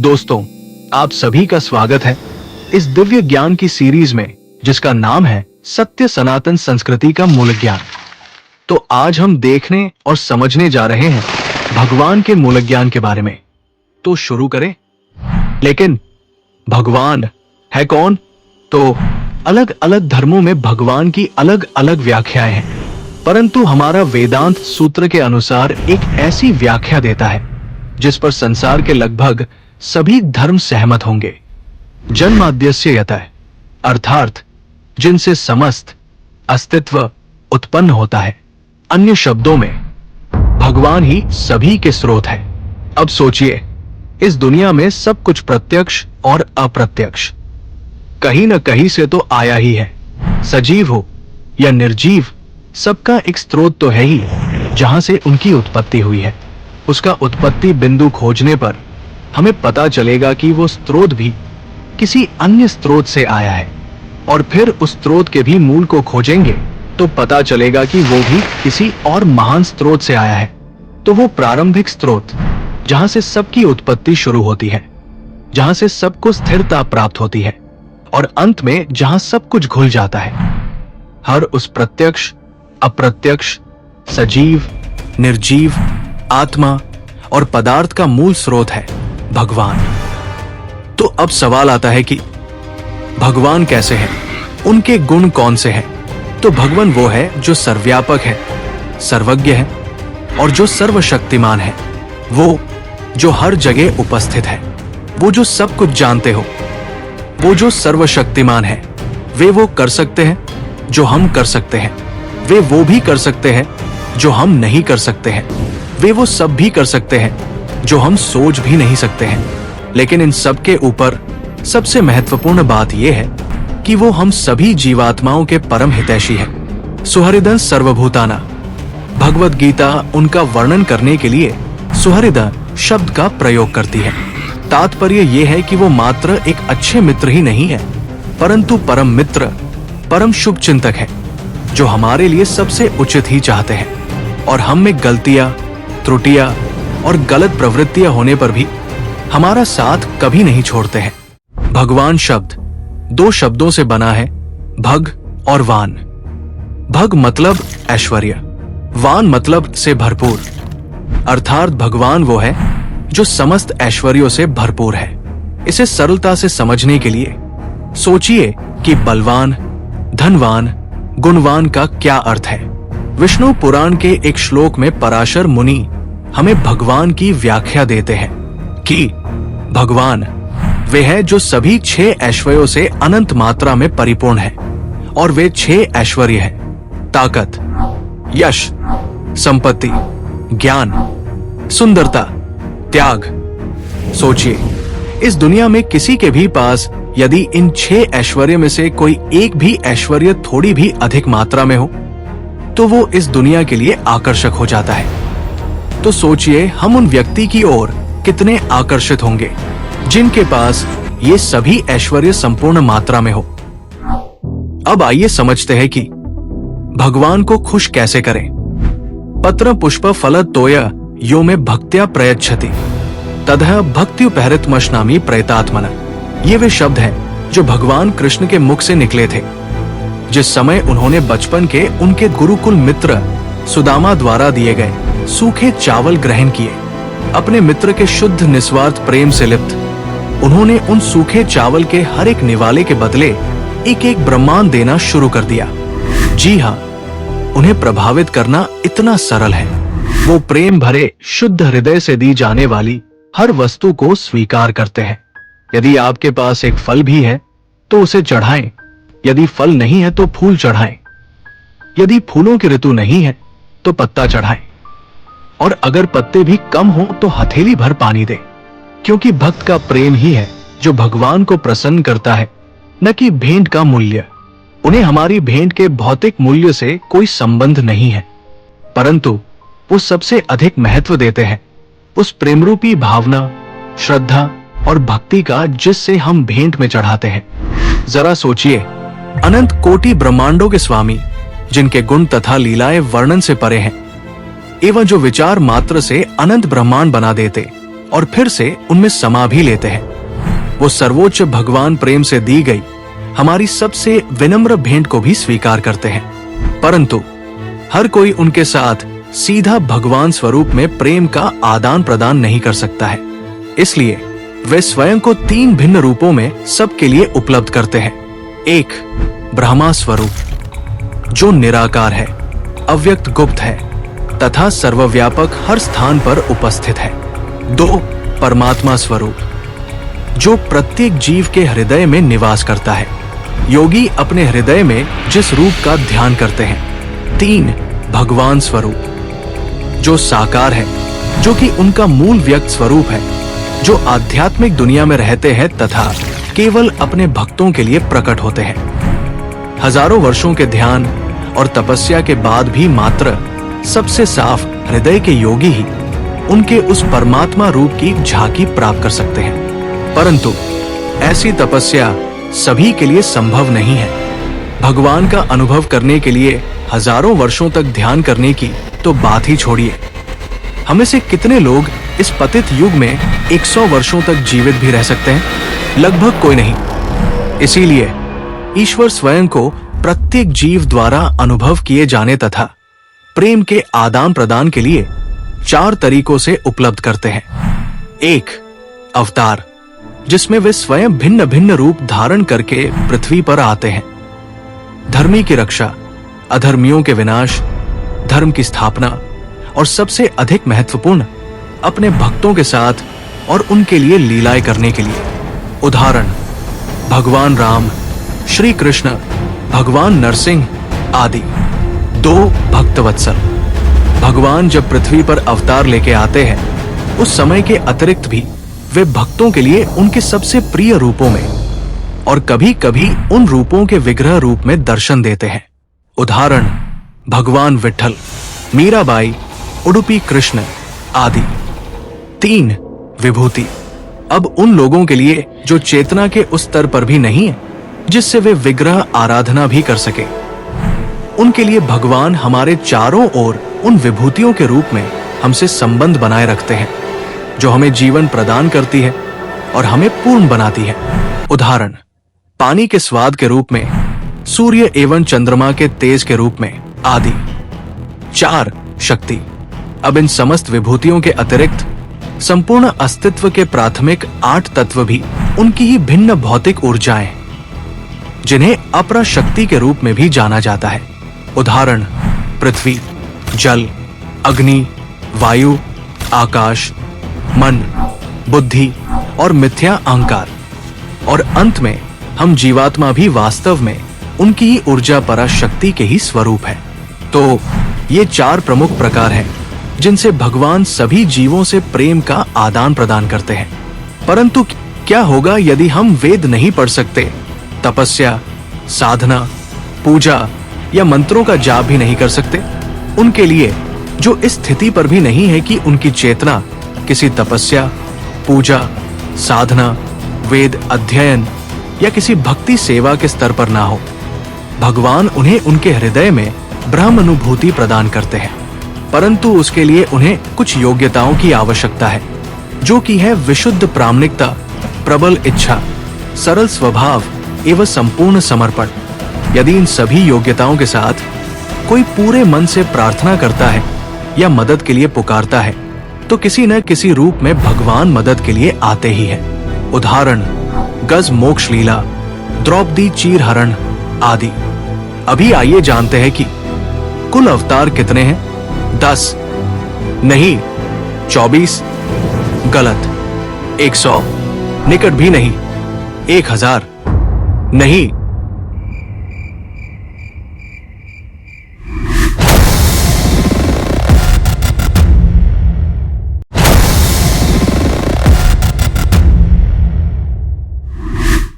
दोस्तों, आप सभी का स्वागत है इस दिव्य ज्ञान की सीरीज में जिसका नाम है सत्य सनातन संस्कृति का मूल ज्ञान। तो आज हम देखने और समझने जा रहे हैं भगवान के मूल ज्ञान के बारे में। तो शुरू करें। लेकिन भगवान है कौन? तो अलग अलग धर्मों में भगवान की अलग अलग व्याख्याएं हैं, परंतु हमारा वेदांत सूत्र के अनुसार एक ऐसी व्याख्या देता है जिस पर संसार के लगभग सभी धर्म सहमत होंगे। जन्माद्यस्य यतः, अर्थात जिनसे समस्त अस्तित्व उत्पन्न होता है। अन्य शब्दों में भगवान ही सभी के स्रोत है। अब सोचिए, इस दुनिया में सब कुछ प्रत्यक्ष और अप्रत्यक्ष कहीं न कहीं से तो आया ही है। सजीव हो या निर्जीव, सबका एक स्रोत तो है ही जहां से उनकी उत्पत्ति हुई है। उसका उत्पत्ति बिंदु खोजने पर हमें पता चलेगा कि वो स्रोत भी किसी अन्य स्रोत से आया है, और फिर उस स्रोत के भी मूल को खोजेंगे तो पता चलेगा कि वो भी किसी और महान स्रोत से आया है। तो वो प्रारंभिक स्रोत जहां से सबकी उत्पत्ति शुरू होती है, जहां से सबको स्थिरता प्राप्त होती है, और अंत में जहां सब कुछ घुल जाता है। हर उस प्रत्यक्ष, अप्रत्यक्ष, सजीव, निर्जीव, आत्मा और पदार्थ का मूल स्रोत है भगवान। तो अब सवाल आता है कि भगवान कैसे हैं? उनके गुण कौन से हैं? तो भगवान वो है जो सर्वव्यापक है, सर्वज्ञ है और जो सर्वशक्तिमान है। वो जो हर जगह उपस्थित है, वो जो सब कुछ जानते हो, वो जो सर्वशक्तिमान है। वे वो कर सकते हैं जो हम कर सकते हैं। वे वो भी कर सकते हैं जो हम नहीं कर सकते हैं। वे वो सब भी कर सकते हैं जो हम सोच भी नहीं सकते हैं। लेकिन इन सब के ऊपर सबसे महत्वपूर्ण बात यह है कि वो हम सभी जीवात्माओं के परम हितैषी है। सुहृदं सर्वभूताना, भगवद गीता उनका वर्णन करने के लिए सुहृद शब्द का प्रयोग करती है। तात्पर्य यह है कि वो मात्र एक अच्छे मित्र ही नहीं है, परंतु परम मित्र, परम शुभ चिंतक है, जो हमारे लिए सबसे उचित ही चाहते हैं। और हम में गलतियां, त्रुटियां और गलत प्रवृत्तियां होने पर भी हमारा साथ कभी नहीं छोड़ते हैं। भगवान शब्द दो शब्दों से बना है, भग और वान। भग मतलब ऐश्वर्य, वान मतलब से भरपूर, अर्थात भगवान वो है जो समस्त ऐश्वर्यों से भरपूर है। इसे सरलता से समझने के लिए सोचिए कि बलवान, धनवान, गुणवान का क्या अर्थ है। विष्णु पुराण के एक श्लोक में पराशर मुनि हमें भगवान की व्याख्या देते हैं कि भगवान वे है जो सभी 6 ऐश्वर्यों से अनंत मात्रा में परिपूर्ण है। और वे 6 ऐश्वर्य है: ताकत, यश, संपत्ति, ज्ञान, सुंदरता, त्याग। सोचिए, इस दुनिया में किसी के भी पास यदि इन 6 ऐश्वर्य में से कोई एक भी ऐश्वर्य थोड़ी भी अधिक मात्रा में हो तो वो इस दुनिया के लिए आकर्षक हो जाता है। तो सोचिए, हम उन व्यक्ति की ओर कितने आकर्षित होंगे जिनके पास ये सभी ऐश्वर्य संपूर्ण मात्रा में हो। अब आइए समझते हैं कि भगवान को खुश कैसे करें। पत्र पुष्प फल तोय यो में भक्त्या प्रयच्छति ततः भक्त्युपहृतमश्नामि प्रयतात्मना। ये वे शब्द हैं जो भगवान कृष्ण के मुख से निकले थे जिस समय उन्होंने बचपन के उनके गुरुकुल मित्र सुदामा द्वारा दिए गए सूखे चावल ग्रहण किए। अपने मित्र के शुद्ध निस्वार्थ प्रेम से लिप्त उन्होंने उन सूखे चावल के हर एक निवाले के बदले एक एक ब्रह्मांड देना शुरू कर दिया। जी हाँ, उन्हें प्रभावित करना इतना सरल है। वो प्रेम भरे शुद्ध हृदय से दी जाने वाली हर वस्तु को स्वीकार करते हैं। यदि आपके पास एक फल भी है तो उसे चढ़ाएं, यदि फल नहीं है तो फूल चढ़ाएं, यदि फूलों की ऋतु नहीं है तो पत्ता चढ़ाएं, और अगर पत्ते भी कम हो तो हथेली भर पानी दें। क्योंकि भक्त का प्रेम ही है जो भगवान को प्रसन्न करता है, न कि भेंट का मूल्य। उन्हें हमारी भेंट के भौतिक मूल्य से कोई संबंध नहीं है, परंतु वो सबसे अधिक महत्व देते हैं उस प्रेमरूपी भावना, श्रद्धा और भक्ति का जिससे हम भेंट में चढ़ाते हैं। जरा सोचिए, अनंत कोटि ब्रह्मांडों के स्वामी जिनके गुण तथा लीलाएं वर्णन से परे हैं, एवं जो विचार मात्र से अनंत ब्रह्मांड बना देते और फिर से उनमें समा भी लेते हैं। वो सर्वोच्च भगवान प्रेम से दी गई हमारी सबसे विनम्र भेंट को भी स्वीकार करते हैं, परंतु हर कोई उनके साथ सीधा भगवान स्वरूप में प्रेम का आदान प्रदान नहीं कर सकता है। इसलिए वे स्वयं को 3 भिन्न रूपों में सबके लिए उपलब्ध करते हैं। एक, ब्रह्मा स्वरूप जो निराकार है, अव्यक्त गुप्त है तथा सर्वव्यापक हर स्थान पर उपस्थित है। 2, परमात्मा स्वरूप जो प्रत्येक जीव के हृदय में निवास करता है, योगी अपने हृदय में जिस रूप का ध्यान करते हैं। 3, भगवान स्वरूप जो साकार है, जो कि उनका मूल व्यक्त स्वरूप है, जो आध्यात्मिक दुनिया में रहते हैं तथा केवल अपने भक्तों के लिए प्रकट होते हैं। हजारों वर्षों के ध्यान और तपस्या के बाद भी मात्र सबसे साफ हृदय के योगी ही उनके उस परमात्मा रूप की झांकी प्राप्त कर सकते हैं, परंतु ऐसी तपस्या सभी के लिए संभव नहीं है। भगवान का अनुभव करने के लिए हजारों वर्षों तक ध्यान करने की तो बात ही छोड़िए। हमें से कितने लोग इस पतित युग में 100 वर्षों तक जीवित भी रह सकते हैं? लगभग कोई नहीं। इसीलिए ईश्वर स्वयं को प्रत्येक जीव द्वारा अनुभव किए जाने तथा प्रेम के आदान प्रदान के लिए 4 तरीकों से उपलब्ध करते हैं। 1, अवतार जिसमें वे स्वयं भिन्न भिन्न रूप धारण करके पृथ्वी पर आते हैं। धर्मी की रक्षा, अधर्मियों के विनाश, धर्म की स्थापना और सबसे अधिक महत्वपूर्ण अपने भक्तों के साथ और उनके लिए लीलाएं करने के लिए। उदाहरण, भगवान राम, श्री कृष्ण, भगवान नरसिंह आदि। 2, भक्तवत्सल भगवान जब पृथ्वी पर अवतार लेके आते हैं उस समय के अतिरिक्त भी वे भक्तों के लिए उनके सबसे प्रिय रूपों में और कभी कभी उन रूपों के विग्रह रूप में दर्शन देते हैं। उदाहरण, भगवान विठल, मीराबाई, उडुपी कृष्ण आदि। 3, विभूति अब उन लोगों के लिए जो चेतना के उस स्तर पर भी नहीं है जिससे वे विग्रह आराधना भी कर सके। उनके लिए भगवान हमारे चारों ओर उन विभूतियों के रूप में हमसे संबंध बनाए रखते हैं जो हमें जीवन प्रदान करती है और हमें पूर्ण बनाती है। उदाहरण, पानी के स्वाद के रूप में, सूर्य एवं चंद्रमा के तेज के रूप में आदि। 4, शक्ति अब इन समस्त विभूतियों के अतिरिक्त संपूर्ण अस्तित्व के प्राथमिक 8 तत्व भी उनकी ही भिन्न भौतिक ऊर्जाएं जिन्हें अपरा शक्ति के रूप में भी जाना जाता है। उदाहरण, पृथ्वी, जल, अग्नि, वायु, आकाश, मन, बुद्धि और मिथ्या अहंकार। और अंत में हम जीवात्मा भी वास्तव में उनकी ही ऊर्जा पराशक्ति के ही स्वरूप है। तो ये 4 प्रमुख प्रकार हैं जिनसे भगवान सभी जीवों से प्रेम का आदान प्रदान करते हैं। परंतु क्या होगा यदि हम वेद नहीं पढ़ सकते, तपस्या, साधना, पूजा या मंत्रों का जाप भी नहीं कर सकते? उनके लिए जो इस स्थिति पर भी नहीं है कि उनकी चेतना किसी तपस्या, पूजा, साधना, वेद अध्ययन या किसी भक्ति सेवा के स्तर पर ना हो, भगवान उन्हें उनके हृदय में ब्रह्म अनुभूति प्रदान करते हैं, परंतु उसके लिए उन्हें कुछ योग्यताओं की आवश्यकता है, जो कि है विशुद्ध प्रामाणिकता, प्रबल इच्छा, सरल स्वभाव एवं संपूर्ण समर्पण। यदि इन सभी योग्यताओं के साथ कोई पूरे मन से प्रार्थना करता है या मदद के लिए पुकारता है तो किसी न किसी रूप में भगवान मदद के लिए आते ही हैं। उदाहरण, गज मोक्ष लीला, द्रौपदी चीरहरण आदि। अभी आइए जानते हैं कि कुल अवतार कितने हैं। 10 नहीं, 24 गलत, 100 निकट भी नहीं, 1000 नहीं,